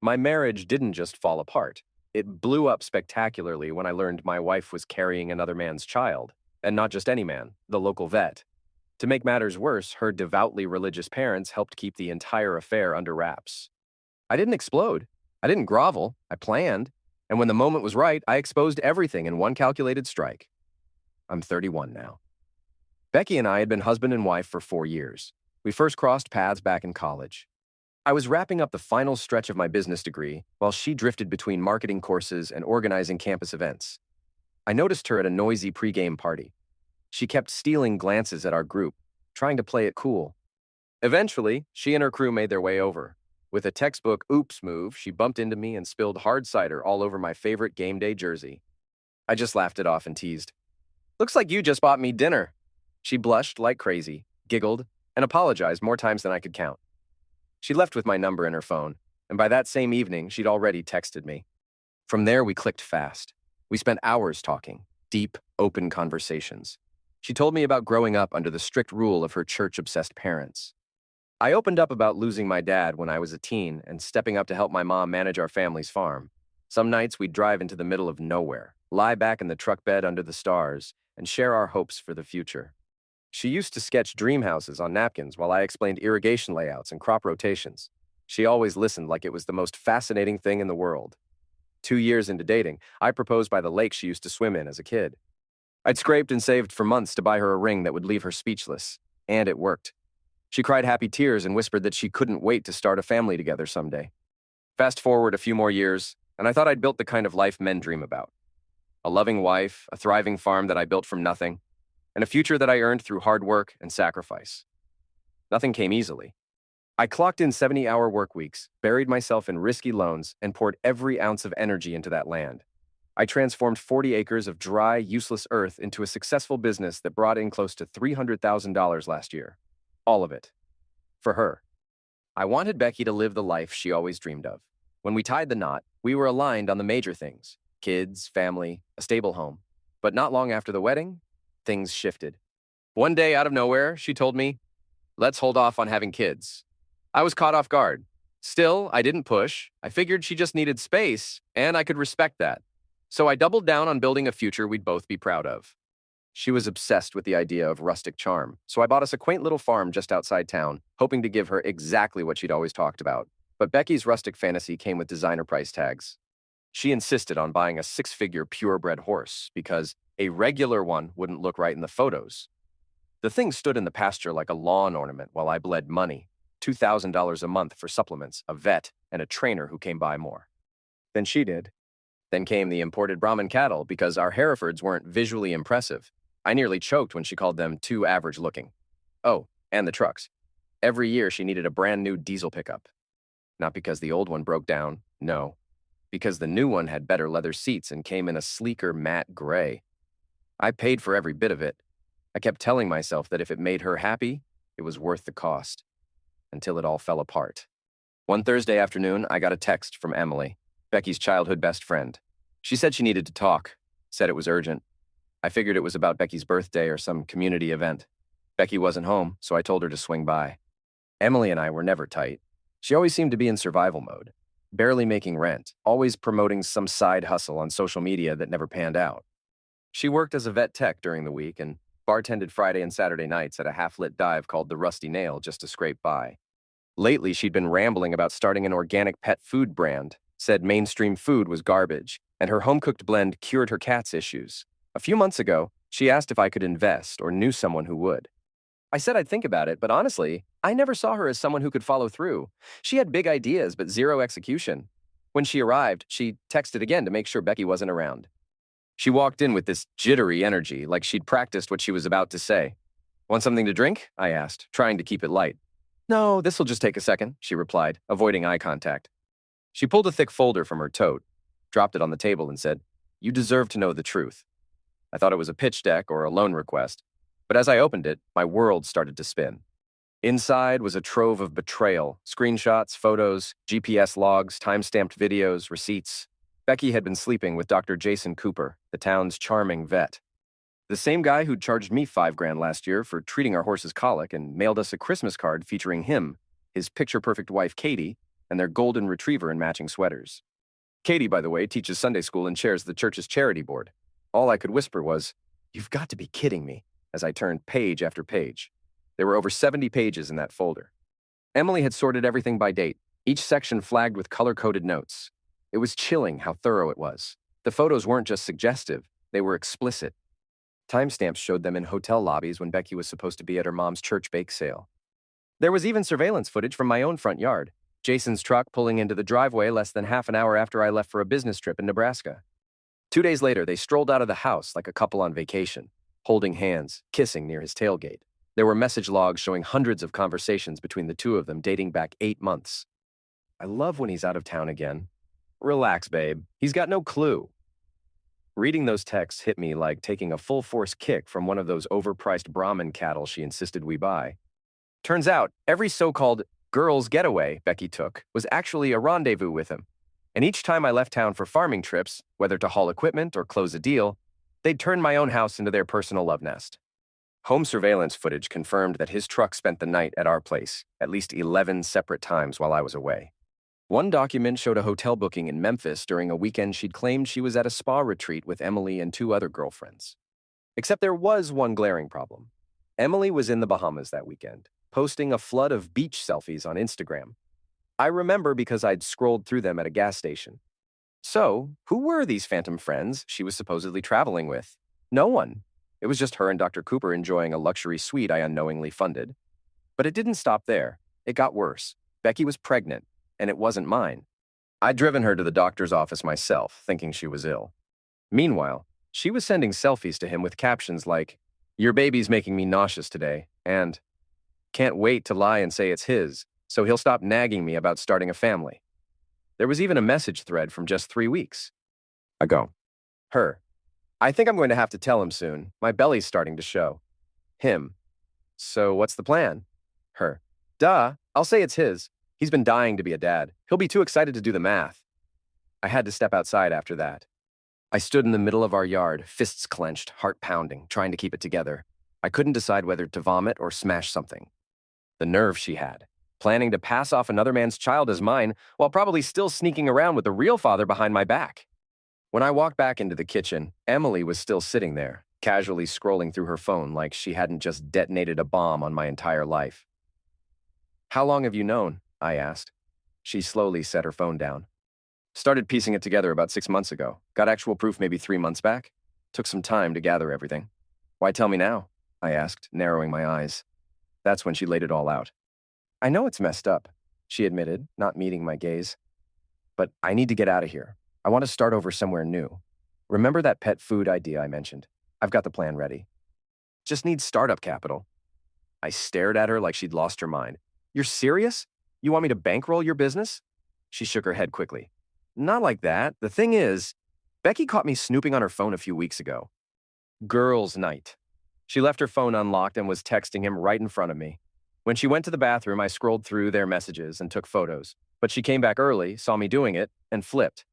My marriage didn't just fall apart. It blew up spectacularly when I learned my wife was carrying another man's child, and not just any man, the local vet. To make matters worse, her devoutly religious parents helped keep the entire affair under wraps. I didn't explode. I didn't grovel. I planned. And when the moment was right, I exposed everything in one calculated strike. I'm 31 now. Becky and I had been husband and wife for 4 years. We first crossed paths back in college. I was wrapping up the final stretch of my business degree while she drifted between marketing courses and organizing campus events. I noticed her at a noisy pregame party. She kept stealing glances at our group, trying to play it cool. Eventually, she and her crew made their way over. With a textbook oops move, she bumped into me and spilled hard cider all over my favorite game day jersey. I just laughed it off and teased. "Looks like you just bought me dinner." She blushed like crazy, giggled, and apologized more times than I could count. She left with my number in her phone, and by that same evening, she'd already texted me. From there, we clicked fast. We spent hours talking, deep, open conversations. She told me about growing up under the strict rule of her church-obsessed parents. I opened up about losing my dad when I was a teen and stepping up to help my mom manage our family's farm. Some nights we'd drive into the middle of nowhere, lie back in the truck bed under the stars, and share our hopes for the future. She used to sketch dream houses on napkins while I explained irrigation layouts and crop rotations. She always listened like it was the most fascinating thing in the world. 2 years into dating, I proposed by the lake she used to swim in as a kid. I'd scraped and saved for months to buy her a ring that would leave her speechless, and it worked. She cried happy tears and whispered that she couldn't wait to start a family together someday. Fast forward a few more years, and I thought I'd built the kind of life men dream about. A loving wife, a thriving farm that I built from nothing, and a future that I earned through hard work and sacrifice. Nothing came easily. I clocked in 70-hour work weeks, buried myself in risky loans, and poured every ounce of energy into that land. I transformed 40 acres of dry, useless earth into a successful business that brought in close to $300,000 last year. All of it. For her. I wanted Becky to live the life she always dreamed of. When we tied the knot, we were aligned on the major things: kids, family, a stable home. But not long after the wedding, things shifted. One day, out of nowhere, she told me, "Let's hold off on having kids." I was caught off guard. Still, I didn't push. I figured she just needed space, and I could respect that. So I doubled down on building a future we'd both be proud of. She was obsessed with the idea of rustic charm, so I bought us a quaint little farm just outside town, hoping to give her exactly what she'd always talked about. But Becky's rustic fantasy came with designer price tags. She insisted on buying a six-figure purebred horse because a regular one wouldn't look right in the photos. The thing stood in the pasture like a lawn ornament while I bled money, $2,000 a month for supplements, a vet, and a trainer who came by more. Then she did. Then came the imported Brahman cattle because our Herefords weren't visually impressive. I nearly choked when she called them too average looking. Oh, and the trucks. Every year she needed a brand new diesel pickup. Not because the old one broke down, no. Because the new one had better leather seats and came in a sleeker matte gray. I paid for every bit of it. I kept telling myself that if it made her happy, it was worth the cost. Until it all fell apart. One Thursday afternoon, I got a text from Emily, Becky's childhood best friend. She said she needed to talk, said it was urgent. I figured it was about Becky's birthday or some community event. Becky wasn't home, so I told her to swing by. Emily and I were never tight. She always seemed to be in survival mode, barely making rent, always promoting some side hustle on social media that never panned out. She worked as a vet tech during the week and bartended Friday and Saturday nights at a half-lit dive called the Rusty Nail just to scrape by. Lately, she'd been rambling about starting an organic pet food brand, said mainstream food was garbage, and her home-cooked blend cured her cat's issues. A few months ago, she asked if I could invest or knew someone who would. I said I'd think about it, but honestly, I never saw her as someone who could follow through. She had big ideas, but zero execution. When she arrived, she texted again to make sure Becky wasn't around. She walked in with this jittery energy, like she'd practiced what she was about to say. "Want something to drink?" I asked, trying to keep it light. "No, this'll just take a second," she replied, avoiding eye contact. She pulled a thick folder from her tote, dropped it on the table and said, "You deserve to know the truth." I thought it was a pitch deck or a loan request, but as I opened it, my world started to spin. Inside was a trove of betrayal, screenshots, photos, GPS logs, time-stamped videos, receipts. Becky had been sleeping with Dr. Jason Cooper, the town's charming vet. The same guy who'd charged me $5,000 last year for treating our horse's colic and mailed us a Christmas card featuring him, his picture-perfect wife Katie, and their golden retriever in matching sweaters. Katie, by the way, teaches Sunday school and chairs the church's charity board. All I could whisper was, "You've got to be kidding me," as I turned page after page. There were over 70 pages in that folder. Emily had sorted everything by date, each section flagged with color-coded notes. It was chilling how thorough it was. The photos weren't just suggestive, they were explicit. Timestamps showed them in hotel lobbies when Becky was supposed to be at her mom's church bake sale. There was even surveillance footage from my own front yard, Jason's truck pulling into the driveway less than half an hour after I left for a business trip in Nebraska. 2 days later, they strolled out of the house like a couple on vacation, holding hands, kissing near his tailgate. There were message logs showing hundreds of conversations between the two of them dating back 8 months. I love when he's out of town again. Relax, babe. He's got no clue. Reading those texts hit me like taking a full-force kick from one of those overpriced Brahmin cattle she insisted we buy. Turns out, every so-called girls' getaway Becky took was actually a rendezvous with him. And each time I left town for farming trips, whether to haul equipment or close a deal, they'd turn my own house into their personal love nest. Home surveillance footage confirmed that his truck spent the night at our place, at least 11 separate times while I was away. One document showed a hotel booking in Memphis during a weekend she'd claimed she was at a spa retreat with Emily and 2 other girlfriends. Except there was one glaring problem. Emily was in the Bahamas that weekend, posting a flood of beach selfies on Instagram. I remember because I'd scrolled through them at a gas station. So, who were these phantom friends she was supposedly traveling with? No one. It was just her and Dr. Cooper enjoying a luxury suite I unknowingly funded. But it didn't stop there. It got worse. Becky was pregnant, and it wasn't mine. I'd driven her to the doctor's office myself, thinking she was ill. Meanwhile, she was sending selfies to him with captions like, "Your baby's making me nauseous today," and "Can't wait to lie and say it's his, so he'll stop nagging me about starting a family." There was even a message thread from just 3 weeks ago. Her: "I think I'm going to have to tell him soon. My belly's starting to show." Him: "So what's the plan?" Her: "Duh, I'll say it's his. He's been dying to be a dad. He'll be too excited to do the math." I had to step outside after that. I stood in the middle of our yard, fists clenched, heart pounding, trying to keep it together. I couldn't decide whether to vomit or smash something. The nerve she had, planning to pass off another man's child as mine while probably still sneaking around with the real father behind my back. When I walked back into the kitchen, Emily was still sitting there, casually scrolling through her phone like she hadn't just detonated a bomb on my entire life. "How long have you known?" I asked. She slowly set her phone down. "Started piecing it together about 6 months ago. Got actual proof maybe 3 months back. Took some time to gather everything." "Why tell me now?" I asked, narrowing my eyes. That's when she laid it all out. "I know it's messed up," she admitted, not meeting my gaze. "But I need to get out of here. I want to start over somewhere new. Remember that pet food idea I mentioned? I've got the plan ready. Just need startup capital." I stared at her like she'd lost her mind. "You're serious? You want me to bankroll your business?" She shook her head quickly. "Not like that. The thing is, Becky caught me snooping on her phone a few weeks ago. Girls' night. She left her phone unlocked and was texting him right in front of me. When she went to the bathroom, I scrolled through their messages and took photos. But she came back early, saw me doing it, and flipped.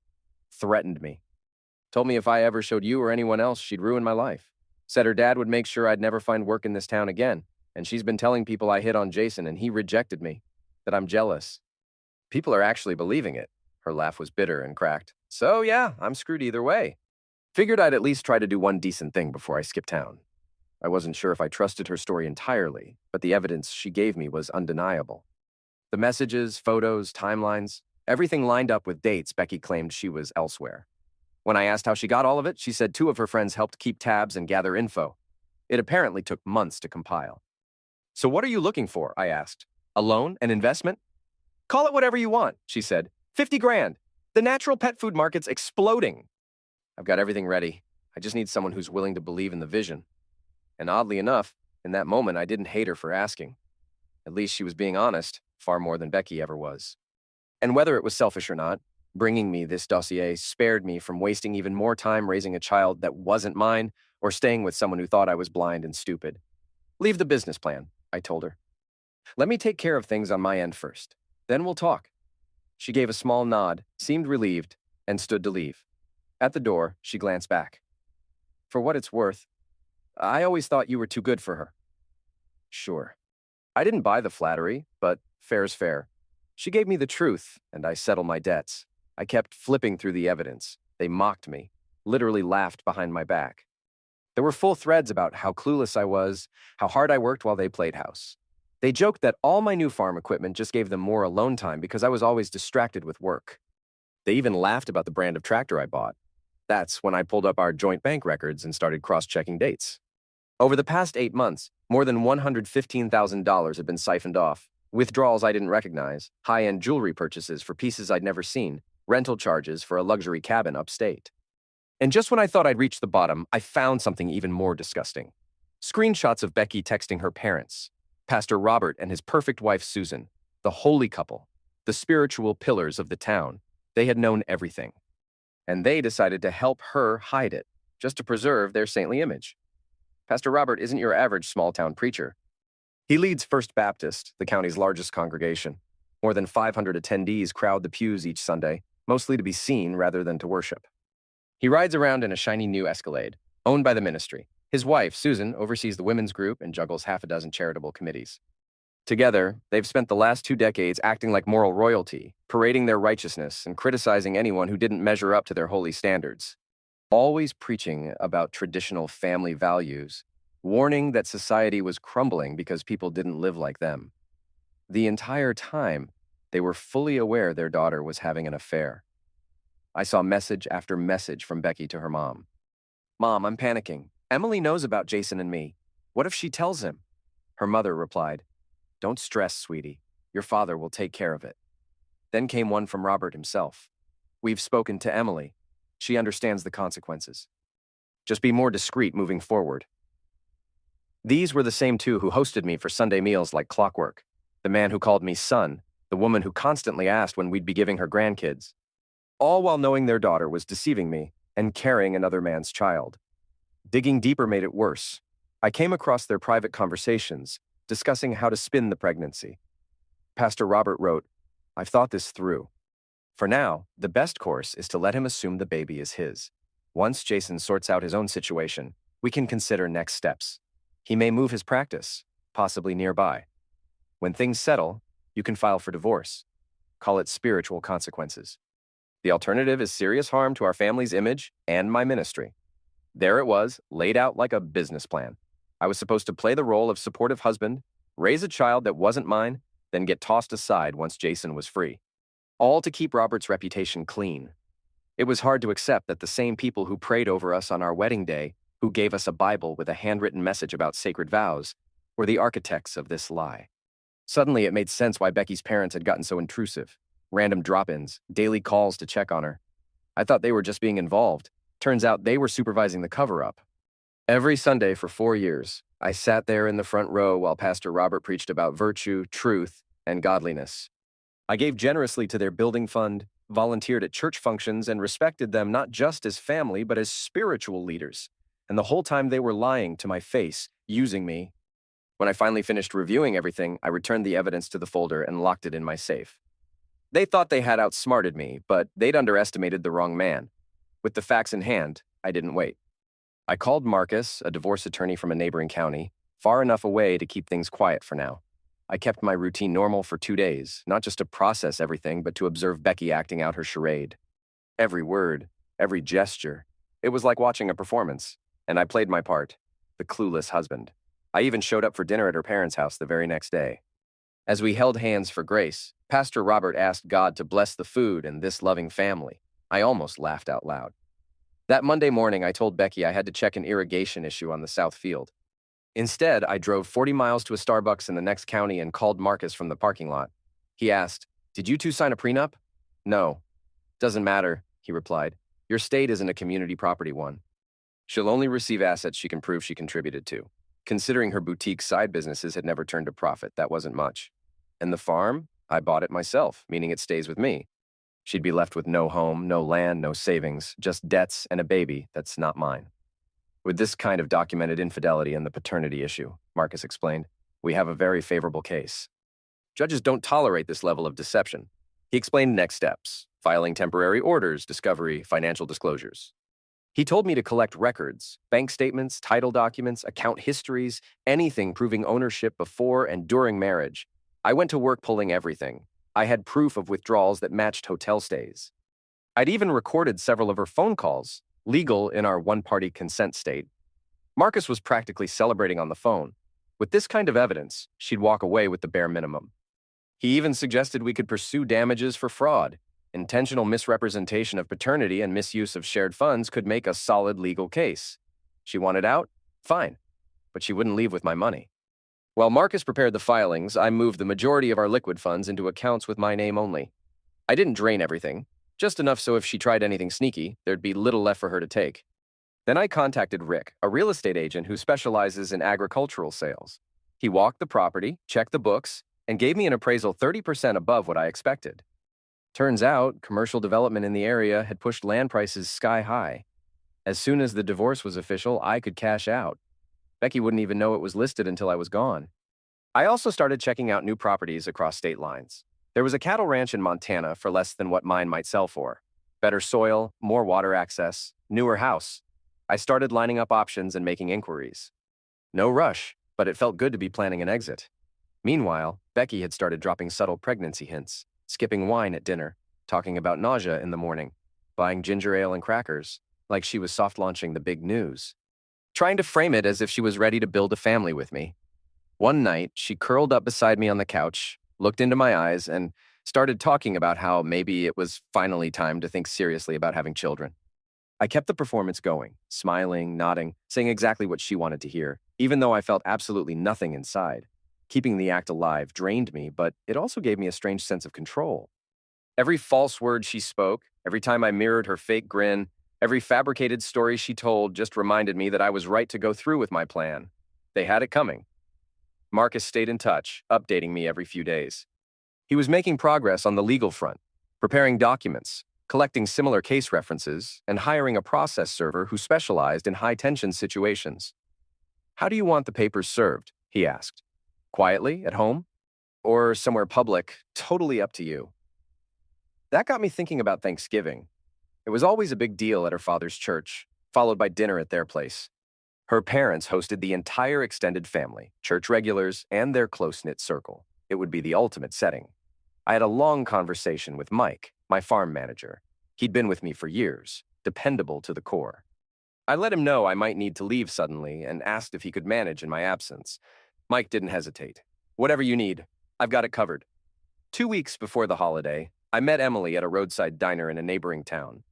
Threatened me. Told me if I ever showed you or anyone else, she'd ruin my life. Said her dad would make sure I'd never find work in this town again. And she's been telling people I hit on Jason and he rejected me. That I'm jealous. People are actually believing it." Her laugh was bitter and cracked. "So yeah, I'm screwed either way. Figured I'd at least try to do one decent thing before I skip town." I wasn't sure if I trusted her story entirely, but the evidence she gave me was undeniable. The messages, photos, timelines, everything lined up with dates Becky claimed she was elsewhere. When I asked how she got all of it, she said 2 of her friends helped keep tabs and gather info. It apparently took months to compile. "So what are you looking for?" I asked. "A loan? An investment?" "Call it whatever you want," she said. 50 grand. The natural pet food market's exploding." "I've got everything ready. I just need someone who's willing to believe in the vision." And oddly enough, in that moment, I didn't hate her for asking. At least she was being honest, far more than Becky ever was. And whether it was selfish or not, bringing me this dossier spared me from wasting even more time raising a child that wasn't mine or staying with someone who thought I was blind and stupid. "Leave the business plan," I told her. "Let me take care of things on my end first. Then we'll talk." She gave a small nod, seemed relieved, and stood to leave. At the door, she glanced back. "For what it's worth, I always thought you were too good for her." Sure. I didn't buy the flattery, but fair's fair. She gave me the truth, and I settled my debts. I kept flipping through the evidence. They mocked me, literally laughed behind my back. There were full threads about how clueless I was, how hard I worked while they played house. They joked that all my new farm equipment just gave them more alone time because I was always distracted with work. They even laughed about the brand of tractor I bought. That's when I pulled up our joint bank records and started cross-checking dates. Over the past 8 months, more than $115,000 had been siphoned off. Withdrawals I didn't recognize, high-end jewelry purchases for pieces I'd never seen, rental charges for a luxury cabin upstate. And just when I thought I'd reached the bottom, I found something even more disgusting. Screenshots of Becky texting her parents, Pastor Robert and his perfect wife Susan, the holy couple, the spiritual pillars of the town. They had known everything. And they decided to help her hide it, just to preserve their saintly image. Pastor Robert isn't your average small-town preacher. He leads First Baptist, the county's largest congregation. More than 500 attendees crowd the pews each Sunday, mostly to be seen rather than to worship. He rides around in a shiny new Escalade, owned by the ministry. His wife, Susan, oversees the women's group and juggles half a dozen charitable committees. Together, they've spent the last 2 decades acting like moral royalty, parading their righteousness and criticizing anyone who didn't measure up to their holy standards. Always preaching about traditional family values, warning that society was crumbling because people didn't live like them. The entire time, they were fully aware their daughter was having an affair. I saw message after message from Becky to her mom. "Mom, I'm panicking. Emily knows about Jason and me. What if she tells him?" Her mother replied, "Don't stress, sweetie. Your father will take care of it." Then came one from Robert himself. "We've spoken to Emily. She understands the consequences. Just be more discreet moving forward." These were the same two who hosted me for Sunday meals like clockwork. The man who called me son, the woman who constantly asked when we'd be giving her grandkids. All while knowing their daughter was deceiving me and carrying another man's child. Digging deeper made it worse. I came across their private conversations, discussing how to spin the pregnancy. Pastor Robert wrote, "I've thought this through. For now, the best course is to let him assume the baby is his. Once Jason sorts out his own situation, we can consider next steps. He may move his practice, possibly nearby. When things settle, you can file for divorce. Call it spiritual consequences. The alternative is serious harm to our family's image and my ministry." There it was, laid out like a business plan. I was supposed to play the role of supportive husband, raise a child that wasn't mine, then get tossed aside once Jason was free. All to keep Robert's reputation clean. It was hard to accept that the same people who prayed over us on our wedding day, who gave us a Bible with a handwritten message about sacred vows, were the architects of this lie. Suddenly, it made sense why Becky's parents had gotten so intrusive. Random drop-ins, daily calls to check on her. I thought they were just being involved. Turns out they were supervising the cover-up. Every Sunday for 4 years, I sat there in the front row while Pastor Robert preached about virtue, truth, and godliness. I gave generously to their building fund, volunteered at church functions, and respected them not just as family, but as spiritual leaders. And the whole time they were lying to my face, using me. When I finally finished reviewing everything, I returned the evidence to the folder and locked it in my safe. They thought they had outsmarted me, but they'd underestimated the wrong man. With the facts in hand, I didn't wait. I called Marcus, a divorce attorney from a neighboring county, far enough away to keep things quiet for now. I kept my routine normal for 2 days, not just to process everything, but to observe Becky acting out her charade. Every word, every gesture. It was like watching a performance, and I played my part, the clueless husband. I even showed up for dinner at her parents' house the very next day. As we held hands for grace, Pastor Robert asked God to bless the food and this loving family. I almost laughed out loud. That Monday morning, I told Becky I had to check an irrigation issue on the south field. Instead, I drove 40 miles to a Starbucks in the next county and called Marcus from the parking lot. He asked, "Did you two sign a prenup?" "No." "Doesn't matter," he replied. "Your state isn't a community property one. She'll only receive assets she can prove she contributed to. Considering her boutique side businesses had never turned a profit, that wasn't much. And the farm? I bought it myself, meaning it stays with me. She'd be left with no home, no land, no savings, just debts and a baby that's not mine." With this kind of documented infidelity and the paternity issue, Marcus explained, we have a very favorable case. Judges don't tolerate this level of deception. He explained next steps: filing temporary orders, discovery, financial disclosures. He told me to collect records, bank statements, title documents, account histories, anything proving ownership before and during marriage. I went to work pulling everything. I had proof of withdrawals that matched hotel stays. I'd even recorded several of her phone calls, legal in our one-party consent state. Marcus was practically celebrating on the phone. With this kind of evidence, she'd walk away with the bare minimum. He even suggested we could pursue damages for fraud. Intentional misrepresentation of paternity and misuse of shared funds could make a solid legal case. She wanted out? Fine. But she wouldn't leave with my money. While Marcus prepared the filings, I moved the majority of our liquid funds into accounts with my name only. I didn't drain everything, just enough so if she tried anything sneaky, there'd be little left for her to take. Then I contacted Rick, a real estate agent who specializes in agricultural sales. He walked the property, checked the books, and gave me an appraisal 30% above what I expected. Turns out, commercial development in the area had pushed land prices sky high. As soon as the divorce was official, I could cash out. Becky wouldn't even know it was listed until I was gone. I also started checking out new properties across state lines. There was a cattle ranch in Montana for less than what mine might sell for. Better soil, more water access, newer house. I started lining up options and making inquiries. No rush, but it felt good to be planning an exit. Meanwhile, Becky had started dropping subtle pregnancy hints, skipping wine at dinner, talking about nausea in the morning, buying ginger ale and crackers, like she was soft-launching the big news, trying to frame it as if she was ready to build a family with me. One night, she curled up beside me on the couch, looked into my eyes, and started talking about how maybe it was finally time to think seriously about having children. I kept the performance going, smiling, nodding, saying exactly what she wanted to hear, even though I felt absolutely nothing inside. Keeping the act alive drained me, but it also gave me a strange sense of control. Every false word she spoke, every time I mirrored her fake grin, every fabricated story she told just reminded me that I was right to go through with my plan. They had it coming. Marcus stayed in touch, updating me every few days. He was making progress on the legal front, preparing documents, collecting similar case references, and hiring a process server who specialized in high-tension situations. "How do you want the papers served?" he asked. "Quietly, at home? Or somewhere public, totally up to you?" That got me thinking about Thanksgiving. It was always a big deal at her father's church, followed by dinner at their place. Her parents hosted the entire extended family, church regulars, and their close-knit circle. It would be the ultimate setting. I had a long conversation with Mike, my farm manager. He'd been with me for years, dependable to the core. I let him know I might need to leave suddenly and asked if he could manage in my absence. Mike didn't hesitate. "Whatever you need, I've got it covered." 2 weeks before the holiday, I met Emily at a roadside diner in a neighboring town.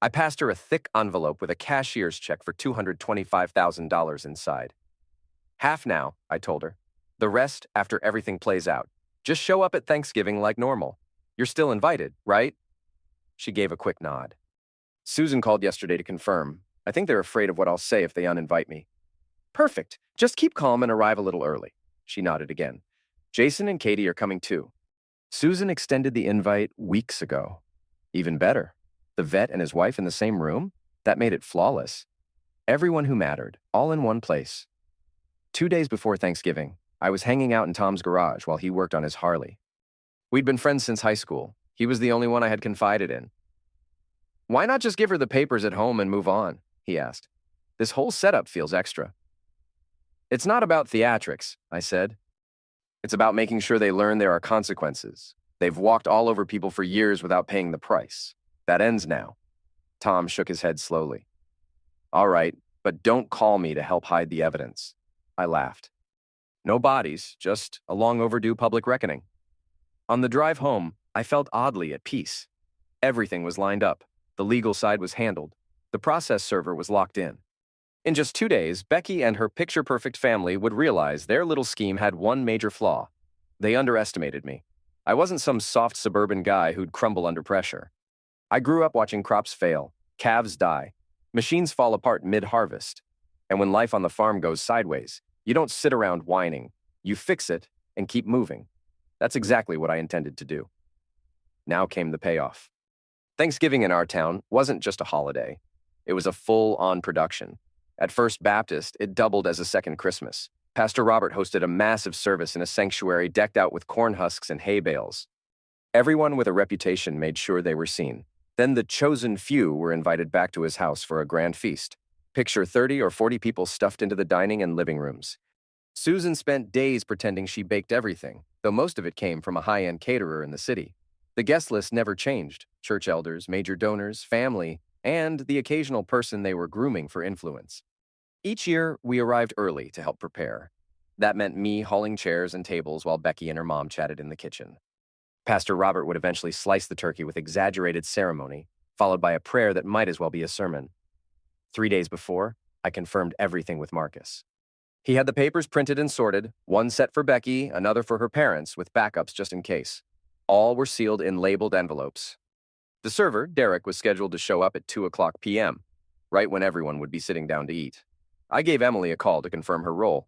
I passed her a thick envelope with a cashier's check for $225,000 inside. "Half now," I told her. "The rest after everything plays out. Just show up at Thanksgiving like normal. You're still invited, right?" She gave a quick nod. "Susan called yesterday to confirm. I think they're afraid of what I'll say if they uninvite me." "Perfect. Just keep calm and arrive a little early." She nodded again. "Jason and Katie are coming too." Susan extended the invite weeks ago. Even better. The vet and his wife in the same room? That made it flawless. Everyone who mattered, all in one place. 2 days before Thanksgiving, I was hanging out in Tom's garage while he worked on his Harley. We'd been friends since high school. He was the only one I had confided in. "Why not just give her the papers at home and move on?" he asked. "This whole setup feels extra." "It's not about theatrics," I said. "It's about making sure they learn there are consequences. They've walked all over people for years without paying the price. That ends now." Tom shook his head slowly. "All right, but don't call me to help hide the evidence." I laughed. No bodies, just a long overdue public reckoning. On the drive home, I felt oddly at peace. Everything was lined up. The legal side was handled. The process server was locked in. In just 2 days, Becky and her picture-perfect family would realize their little scheme had one major flaw. They underestimated me. I wasn't some soft suburban guy who'd crumble under pressure. I grew up watching crops fail, calves die, machines fall apart mid-harvest. And when life on the farm goes sideways, you don't sit around whining. You fix it and keep moving. That's exactly what I intended to do. Now came the payoff. Thanksgiving in our town wasn't just a holiday. It was a full-on production. At First Baptist, it doubled as a second Christmas. Pastor Robert hosted a massive service in a sanctuary decked out with corn husks and hay bales. Everyone with a reputation made sure they were seen. Then the chosen few were invited back to his house for a grand feast. Picture 30 or 40 people stuffed into the dining and living rooms. Susan spent days pretending she baked everything, though most of it came from a high-end caterer in the city. The guest list never changed: church elders, major donors, family, and the occasional person they were grooming for influence. Each year, we arrived early to help prepare. That meant me hauling chairs and tables while Becky and her mom chatted in the kitchen. Pastor Robert would eventually slice the turkey with exaggerated ceremony, followed by a prayer that might as well be a sermon. 3 days before, I confirmed everything with Marcus. He had the papers printed and sorted, one set for Becky, another for her parents, with backups just in case. All were sealed in labeled envelopes. The server, Derek, was scheduled to show up at 2 p.m., right when everyone would be sitting down to eat. I gave Emily a call to confirm her role.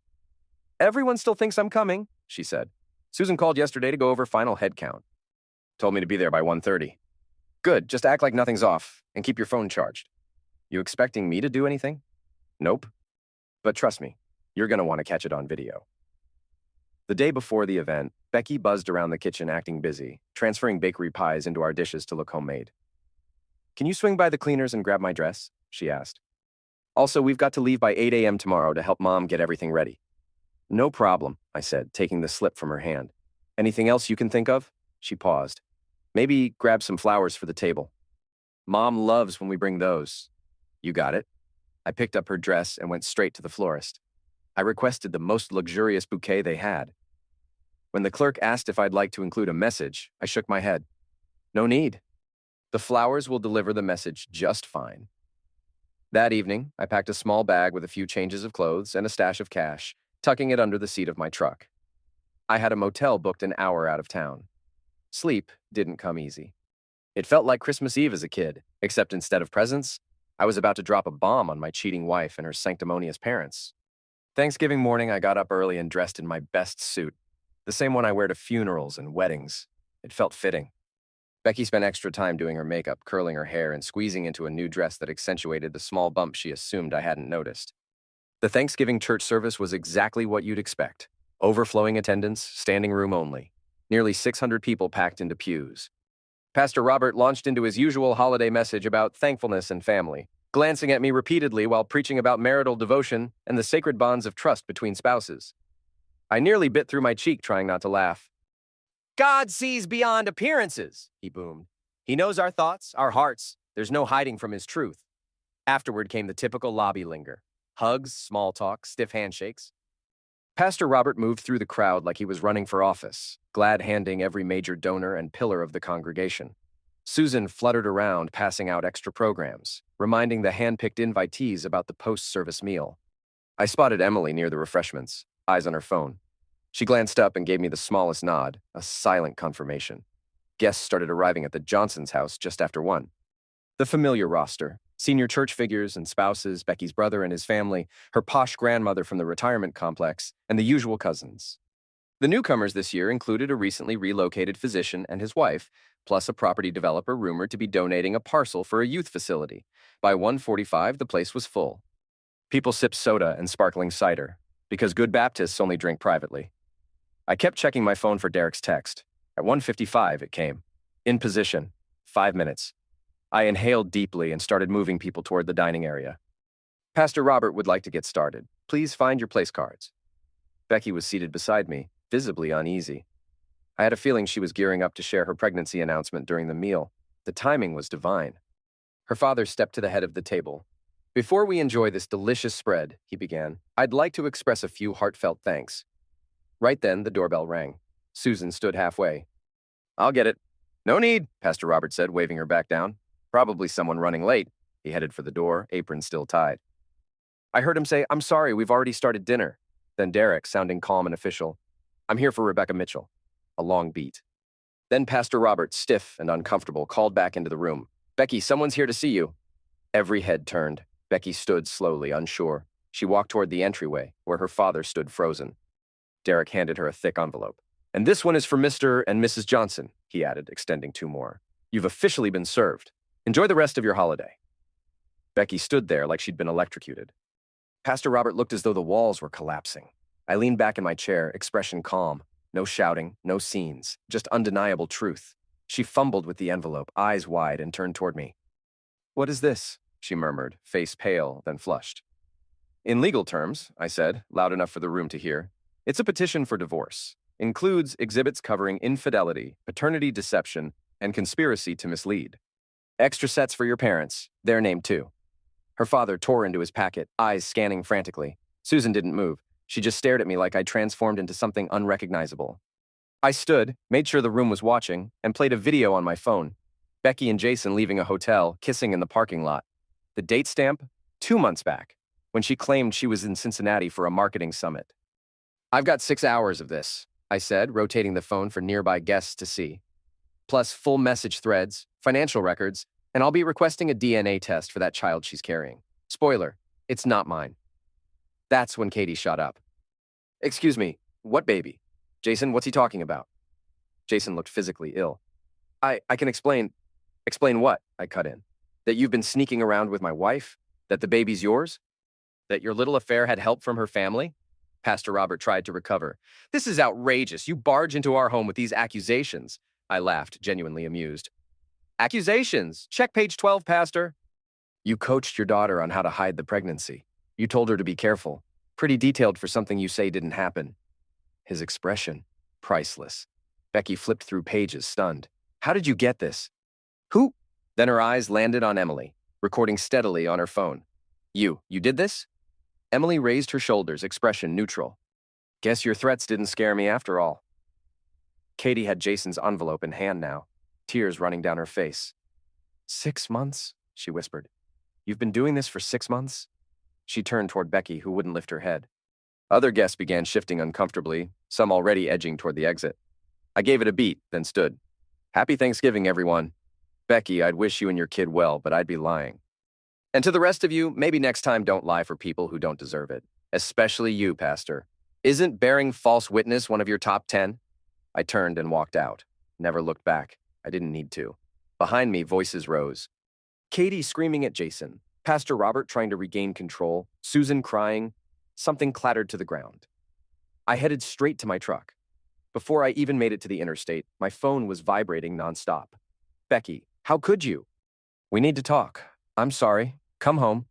"Everyone still thinks I'm coming," she said. "Susan called yesterday to go over final head count. Told me to be there by 1:30. Good, just act like nothing's off, and keep your phone charged." "You expecting me to do anything?" "Nope. But trust me, you're going to want to catch it on video." The day before the event, Becky buzzed around the kitchen acting busy, transferring bakery pies into our dishes to look homemade. "Can you swing by the cleaners and grab my dress?" she asked. "Also, we've got to leave by 8 a.m. tomorrow to help Mom get everything ready." "No problem," I said, taking the slip from her hand. "Anything else you can think of?" She paused. "Maybe grab some flowers for the table. Mom loves when we bring those." "You got it." I picked up her dress and went straight to the florist. I requested the most luxurious bouquet they had. When the clerk asked if I'd like to include a message, I shook my head. "No need. The flowers will deliver the message just fine." That evening, I packed a small bag with a few changes of clothes and a stash of cash, tucking it under the seat of my truck. I had a motel booked an hour out of town. Sleep didn't come easy. It felt like Christmas Eve as a kid, except instead of presents, I was about to drop a bomb on my cheating wife and her sanctimonious parents. Thanksgiving morning, I got up early and dressed in my best suit, the same one I wear to funerals and weddings. It felt fitting. Becky spent extra time doing her makeup, curling her hair, and squeezing into a new dress that accentuated the small bump she assumed I hadn't noticed. The Thanksgiving church service was exactly what you'd expect. Overflowing attendance, standing room only. Nearly 600 people packed into pews. Pastor Robert launched into his usual holiday message about thankfulness and family, glancing at me repeatedly while preaching about marital devotion and the sacred bonds of trust between spouses. I nearly bit through my cheek trying not to laugh. "God sees beyond appearances," he boomed. "He knows our thoughts, our hearts. There's no hiding from his truth." Afterward came the typical lobby linger. Hugs, small talk, stiff handshakes. Pastor Robert moved through the crowd like he was running for office, glad-handing every major donor and pillar of the congregation. Susan fluttered around, passing out extra programs, reminding the hand-picked invitees about the post-service meal. I spotted Emily near the refreshments, eyes on her phone. She glanced up and gave me the smallest nod, a silent confirmation. Guests started arriving at the Johnsons' house just after 1. The familiar roster: senior church figures and spouses, Becky's brother and his family, her posh grandmother from the retirement complex, and the usual cousins. The newcomers this year included a recently relocated physician and his wife, plus a property developer rumored to be donating a parcel for a youth facility. By 1:45, the place was full. People sipped soda and sparkling cider, because good Baptists only drink privately. I kept checking my phone for Derek's text. At 1:55, it came. "In position. 5 minutes." I inhaled deeply and started moving people toward the dining area. "Pastor Robert would like to get started. Please find your place cards." Becky was seated beside me, visibly uneasy. I had a feeling she was gearing up to share her pregnancy announcement during the meal. The timing was divine. Her father stepped to the head of the table. "Before we enjoy this delicious spread," he began, "I'd like to express a few heartfelt thanks." Right then, the doorbell rang. Susan stood halfway. "I'll get it." "No need," Pastor Robert said, waving her back down. "Probably someone running late." He headed for the door, apron still tied. I heard him say, "I'm sorry, we've already started dinner." Then Derek, sounding calm and official, "I'm here for Rebecca Mitchell." A long beat. Then Pastor Robert, stiff and uncomfortable, called back into the room. "Becky, someone's here to see you." Every head turned. Becky stood slowly, unsure. She walked toward the entryway, where her father stood frozen. Derek handed her a thick envelope. "And this one is for Mr. and Mrs. Johnson," he added, extending 2 more. "You've officially been served. Enjoy the rest of your holiday." Becky stood there like she'd been electrocuted. Pastor Robert looked as though the walls were collapsing. I leaned back in my chair, expression calm. No shouting, no scenes, just undeniable truth. She fumbled with the envelope, eyes wide, and turned toward me. "What is this?" she murmured, face pale, then flushed. "In legal terms," I said, loud enough for the room to hear, It's a petition for divorce. Includes exhibits covering infidelity, paternity deception, and conspiracy to mislead. Extra sets for your parents. Their name too. Her father tore into his packet, eyes scanning frantically. Susan didn't move. She just stared at me like I'd transformed into something unrecognizable. I stood, made sure the room was watching, and played a video on my phone. Becky and Jason leaving a hotel, kissing in the parking lot. The date stamp? 2 months back, when she claimed she was in Cincinnati for a marketing summit. I've got 6 hours of this, I said, rotating the phone for nearby guests to see. Plus full message threads, financial records, and I'll be requesting a DNA test for that child she's carrying. Spoiler, it's not mine. That's when Katie shot up. Excuse me, what baby? Jason, what's he talking about? Jason looked physically ill. I can explain. Explain what? I cut in. That you've been sneaking around with my wife? That the baby's yours? That your little affair had help from her family? Pastor Robert tried to recover. This is outrageous. You barge into our home with these accusations. I laughed, genuinely amused. Accusations? Check page 12, Pastor. You coached your daughter on how to hide the pregnancy. You told her to be careful. Pretty detailed for something you say didn't happen. His expression, priceless. Becky flipped through pages, stunned. How did you get this? Who? Then her eyes landed on Emily, recording steadily on her phone. You did this? Emily raised her shoulders, expression neutral. Guess your threats didn't scare me after all. Katie had Jason's envelope in hand now, tears running down her face. 6 months? She whispered. You've been doing this for 6 months? She turned toward Becky, who wouldn't lift her head. Other guests began shifting uncomfortably, some already edging toward the exit. I gave it a beat, then stood. Happy Thanksgiving, everyone. Becky, I'd wish you and your kid well, but I'd be lying. And to the rest of you, maybe next time don't lie for people who don't deserve it. Especially you, Pastor. Isn't bearing false witness one of your top 10? I turned and walked out. Never looked back. I didn't need to. Behind me, voices rose. Katie screaming at Jason. Pastor Robert trying to regain control. Susan crying. Something clattered to the ground. I headed straight to my truck. Before I even made it to the interstate, my phone was vibrating nonstop. Becky, how could you? We need to talk. I'm sorry. Come home.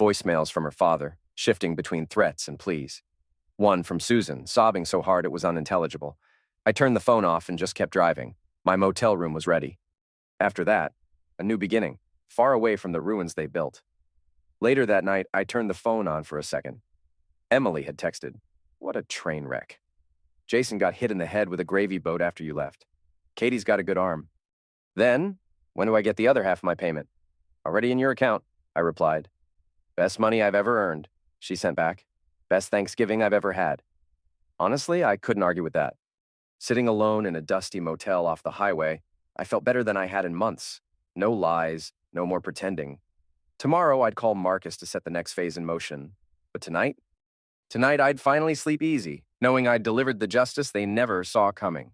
Voicemails from her father, shifting between threats and pleas. One from Susan, sobbing so hard it was unintelligible. I turned the phone off and just kept driving. My motel room was ready. After that, a new beginning, far away from the ruins they built. Later that night, I turned the phone on for a second. Emily had texted. What a train wreck. Jason got hit in the head with a gravy boat after you left. Katie's got a good arm. Then, when do I get the other half of my payment? Already in your account, I replied. Best money I've ever earned, she sent back. Best Thanksgiving I've ever had. Honestly, I couldn't argue with that. Sitting alone in a dusty motel off the highway, I felt better than I had in months. No lies, no more pretending. Tomorrow, I'd call Marcus to set the next phase in motion. But tonight? Tonight, I'd finally sleep easy, knowing I'd delivered the justice they never saw coming.